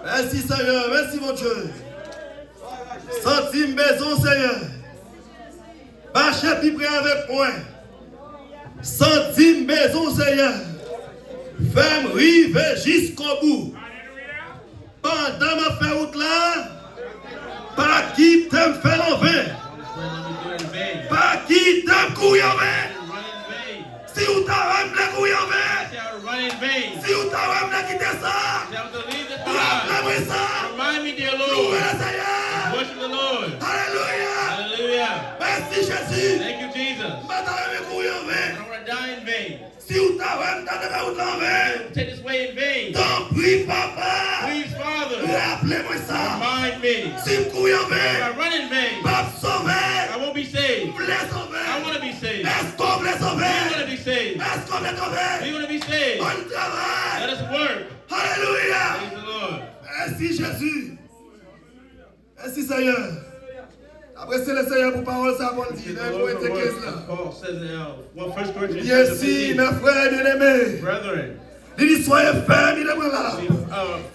Merci Seigneur, merci mon Dieu. Senti maison Seigneur. Marchez plus près avec moi. Senti maison Seigneur. Fais-moi river jusqu'au bout. Pendant ma fait route là, pas qui t'aime faire l'envers. Pas qui t'aime courir en vain. Si vous t'avez courir en vain. Si vous t'avez quitter ça. Rappelez-moi ça. Louez le Seigneur. Alléluia. Merci Jésus. Thank you, Jesus. Madame courir en I vain. don't want to die in vain. Si vous t'avez dans route en vain. Take this way in vain. T'en prie papa. Please, Father, Rappelez-moi ça. remind me. Si vous courez en If vain. I run in vain, Pas sauver. I won't be saved. Vous les sauver. I want to be saved. Est-ce qu'on les We want sauver? to be saved. Est-ce qu'on les We sauver? want to be saved. On travaille. Let us work. Alléluia. Praise the Lord. Merci Jésus. Merci Seigneur. Après c'est le Seigneur pour parole ça pour dire. Paul says in 1 Corinthians Merci mes frères bien-aimés. brethren, Il dit soyez fermes, il est là. be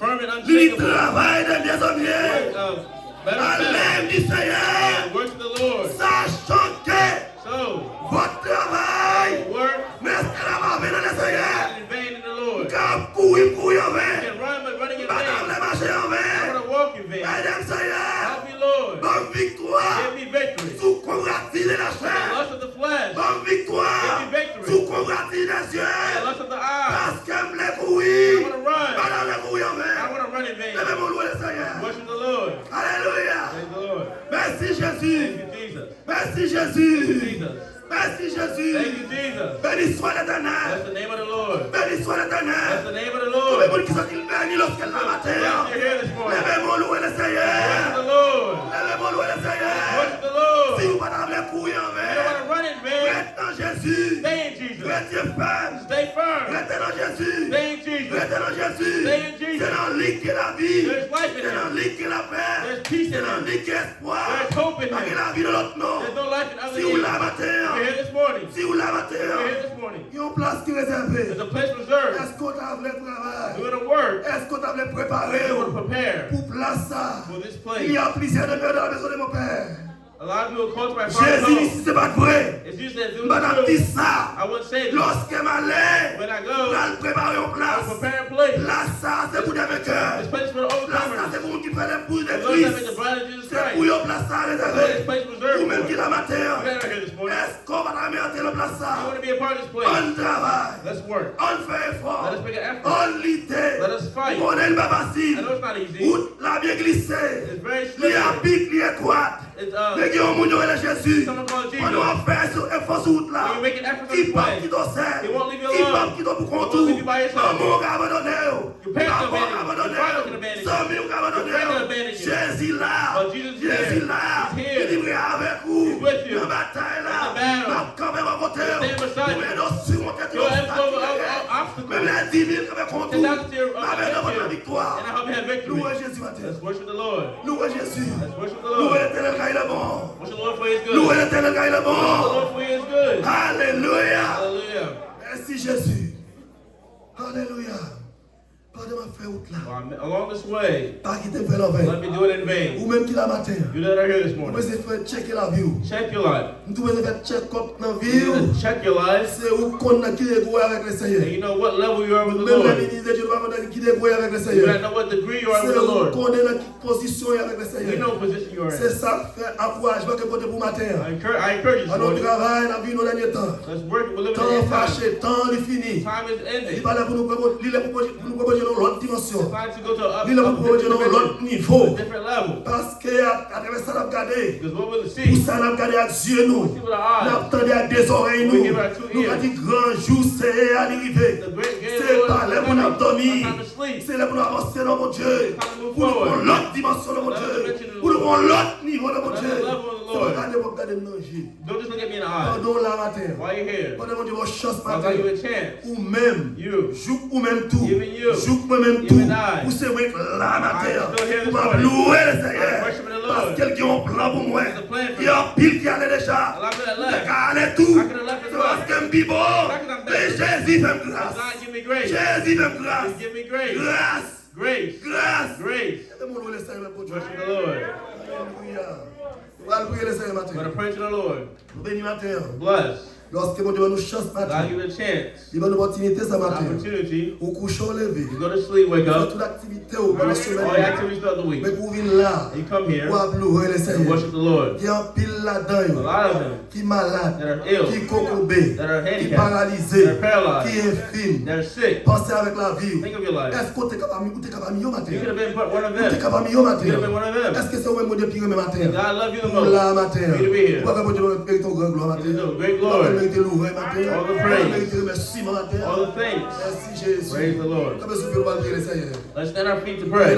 firm and Il dit unshakable. travaille de bien en bien. Better Allez du Seigneur. work of the Lord. Sachant que So, votre travail work n'est pas dans le Seigneur. in vain in the Lord. Car courir en You vain. can run, but running in Madame vain. les marcher en I vain. want to walk in vain. Madame Seigneur. Help me, Lord. Bonne victoire. Give me victory. Sous convoitise de la The chair. lust of the flesh. Bonne victoire. Give me victory. Sous convoitise des The yeux. lust of the eye. Parce qu'elle me I courir. want to run. Madame les courir en I vain. want to run in vain. Levez-moi louer le Seigneur. Worship the Lord. Alléluia. Praise the Lord. Merci Jésus. Thank you, Jesus. Merci Jésus. Jesus. Merci Jésus. Thank you, Jesus. Béni soit That's l'Éternel. the name of the Lord. Béni soit That's l'Éternel. the name of the Tous les Lord. monde qui sont bénis lorsqu'elle la Glad matin. you're here this morning. Levez-moi louer le Worship Seigneur. the Lord. Levez-moi louer le Seigneur. Worship the Lord. Si You vous parlez courir en don't vain. want to run in vain. Reste en Jésus. Stay in Jesus. Restez ferme. Stay firm. Restez dans Jésus. Stay in Jesus. Restez dans Jésus. Stay in Jesus. C'est dans lui qui est la vie. There's life in C'est dans Him. lui qui est la paix. There's peace C'est in dans Him. lui qui est espoir. There's hope in Pas qu'il Him. a la vie de l'autre nom. There's no life in other Si vous la names. matin. You're here this morning. Si vous la You're matin. here this morning. Il y a une place qui est réservée. There's a place reserved. Est-ce qu'on t'a voulu travailler? We're going to work. Est-ce qu'on t'a voulu préparer We're going to prepare pour place ça? for this Il place. y a plusieurs de dans la maison de mon père. A lot of people call to my father's Jésus dit home. si c'est pas vrai. It's just that it was Madame dit true. ça. I wouldn't say this. Lorsqu'elle m'allait, When I elle go, préparer une I place. prepare a place. Place ça, c'est pour des vainqueurs. This place is for the Place ça, overcomers. c'est pour qui fait l'épouse de For those that make the Christ. bride of Jesus C'est pour Christ. une place ça So this réservée. place Ou reserved même for qui it. la matin. You guys are here this morning. Est-ce qu'on va la mettre dans la place You ça? want to be a part of this place. On travaille. Let's work. On fait effort. Let us make an effort. On lutte. Let us fight. On est pas I facile. know it's not easy. Route la bien glissée. It's very Li a slippery. pique, li étroite. It's Mais qui ont mounion et Jésus. someone called On Jesus. doit faire sur effort sur route là. When you make an effort for Qui this parle place, qui t'observe. He won't leave you Qui alone. parle qui t'en pour He won't contour. leave you by yourself. Maman qui abandonné. Your parents Papa abandoned you. abandonné. Your father can abandon you. Sami qui abandonné. Your friend can abandon you. Jésus là. But Jesus is Jésus here. là. He's here. Il est avec vous. He's with you. Dans la bataille là. In the battle. Ma quand même à côté. Stand beside you. Mais non surmonter tout You'll have to over obstacle. Même obstacles. les 10 000 qui avaient contour. And that's your Ma mère dans votre and victoire. I hope you have victory. Louez Jésus matin. Let's worship the Lord. Louez Jésus. Let's worship the Louez Lord. l'éternel car il est bon. Worship the Lord for He is good. Louez l'éternel car il est Worship the bon. Lord for He is good. Alléluia. Hallelujah. Merci Jésus. Alléluia. Pas de ma faire route là. Along this way, Pas qui te fait l'envers. let me do it in vain. Ou même qui la matin. You that are here this Vous morning, pouvez faire checker la vie. check your life. Vous pouvez faire check up dans la You vie. need to check your life. C'est où qu'on a qui est goué avec le And Seigneur. you know what level you are with the Même la Lord. ministre de Dieu va vous qui est goué avec le You Seigneur. gotta know what degree you are with C'est the où Lord. qu'on est dans quelle position avec le You Seigneur. know what position you are C'est in. ça fait encouragement que côté pour matin. I encourage you this On morning. travaille dans la vie nos derniers temps. Let's work. We're living in Temps the end time. fâché, temps fini. Time is Il ending. parle pour nous proposer l'autre dimension. It's time to go to a Il a proposer l'autre niveau. different level. Parce que à travers ça, on a regardé. Because what we'll Pour see, ça, on a regardé avec yeux nous. see with our On a eyes. entendu avec des oreilles nous. We give our two Nous avons ears. dit grand jour, c'est à l'arrivée. The great game of the C'est Lord pas is là pour nous coming. dormir. It's time to sleep. C'est là pour nous avancer dans mon Dieu. It's time to move Pour nous forward. prendre l'autre dimension de mon Another Dieu. dimension in the Pour nous Lord. prendre l'autre niveau de mon Another Dieu. level in the C'est Lord. regarder dans Dieu. Don't just look at me in the eye. Pardon la matin. Why are you here? Pardon mon Dieu, vos chances I'll matin. give you a chance. Ou même. You. Joue ou même tout. Even you. Joue ou même tout. Even I. Ou c'est vrai la matin. I'm still here this Pour morning. louer le I'm Seigneur. worshiping the Parce Lord. que quelqu'un a un plan pour moi. There's a plan for Il y a un pile qui allait déjà. A lot of that Il left. y a allé tout. I could have left as C'est parce well. que je suis bon. Because I'm Mais better. Jésus fait grâce. God give me grace. Jésus fait grâce. Just give me grace. Grâce. Grace. Grâce. Grace. pour Dieu. Worship the Lord. Alléluia. Nous allons prier le Seigneur I'm going matin. to pray to the Lord. Nous bénissons matin. Bless. Lorsque mon Dieu nous chance God matin, give you a chance. il va nous opportunité ce An matin. opportunity. Au coucher au lever. You go to sleep, wake Faire up. toute activité pendant la All your semaine. activities throughout the week. Mais pour venir là, You come here pour louer le and Seigneur. worship the Lord. Il y a un pile A là-dedans. lot of them Qui est malade. that are ill, Qui est cocobé. that are Qui est handicapped, paralysé. that are paralyzed, Qui est infime. that are sick. Pensez avec la vie. Think of your life. Est-ce que tu es capable de matin? You could have been one of Tu es them. capable de You matin? could have been one of them. Est-ce que c'est au même mot de pire matin? God love you the Pour most. la matin. For you to be here. Pourquoi que Dieu mérite ton grand gloire matin? You deserve great Pourquoi glory. que mérite louer matin? All the Pourquoi praise. que mérite remerciement matin? All the thanks. Merci Jésus. Praise the Lord. Comme je suis le Seigneur. Let's stand our feet to pray.